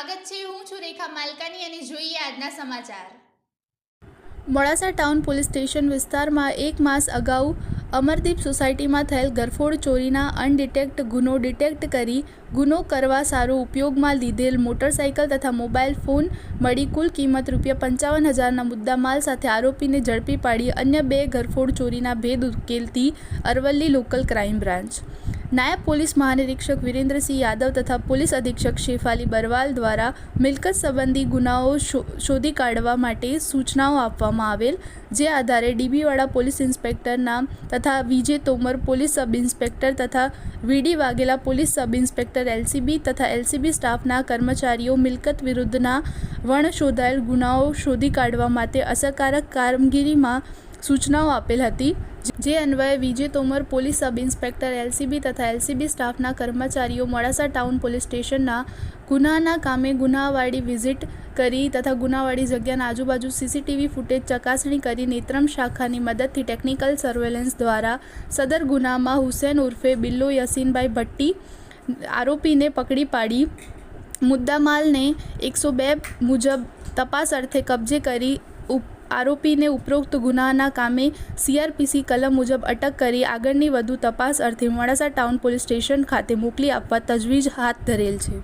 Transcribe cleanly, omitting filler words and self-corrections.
સ્વાગત છે। હું છું રેખા માલકાની અને જોઈએ આજના સમાચાર। મોડાસા ટાઉન પોલીસ સ્ટેશન વિસ્તારમાં 1 માસ અગાઉ અમરદીપ સોસાયટીમાં થયેલ ગરફોડ ચોરીના અનડિટેક્ટ ગુનો ડિટેક્ટ કરી ગુનો કરવા સારો ઉપયોગમાં લીધેલ મોટરસાઇકલ તથા મોબાઈલ ફોન મળી કુલ કિંમત ₹55,000ના મુદ્દામાલ સાથે આરોપીને ઝડપી પાડી અન્ય 2 ગરફોડ ચોરીના ભેદ ઉકેલતી અરવલ્લી લોકલ ક્રાઇમ બ્રાન્ચ। નાયબ પોલીસ મહાનિરીક્ષક વિરેન્દ્રસિંહ યાદવ તથા પોલીસ અધિક્ષક શેફાલી બરવાલ દ્વારા મિલકત સંબંધી ગુનાઓ શોધી કાઢવા માટે સૂચનાઓ આપવામાં આવેલ, જે આધારે ડીબીવાડા પોલીસ ઇન્સ્પેક્ટરના તથા Vijay Tomar police sub inspector તથા VD Vaghela police sub inspector LCB તથા એલસીબી સ્ટાફના કર્મચારીઓ મિલકત વિરુદ્ધના વણ શોધાયેલ ગુનાઓ શોધી કાઢવા માટે અસરકારક કામગીરીમાં સૂચનાઓ આપેલ હતી, જે અન્વયે Vijay Tomar police sub inspector LCB તથા એલસીબી સ્ટાફના કર્મચારીઓ મોડાસા ટાઉન પોલીસ સ્ટેશનના ગુનાના કામે ગુનાવાળી વિઝિટ કરી તથા ગુનાવાળી જગ્યાના આજુબાજુ સીસીટીવી ફૂટેજ ચકાસણી કરી નેત્રમ શાખાની મદદથી ટેકનિકલ સર્વેલન્સ દ્વારા સદર ગુનામાં હુસેન ઉર્ફે બિલ્લો યસીનભાઈ ભટ્ટી આરોપીને પકડી પાડી મુદ્દામાલને 102 મુજબ તપાસ અર્થે કબજે કરી આરોપીને ઉપરોક્ત ગુનાના કામે સીઆરપીસી કલમ મુજબ અટક કરી આગળની વધુ તપાસ અર્થે મોડાસા ટાઉન પોલીસ સ્ટેશન ખાતે મોકલી આપવા તજવીજ હાથ ધરેલ છે।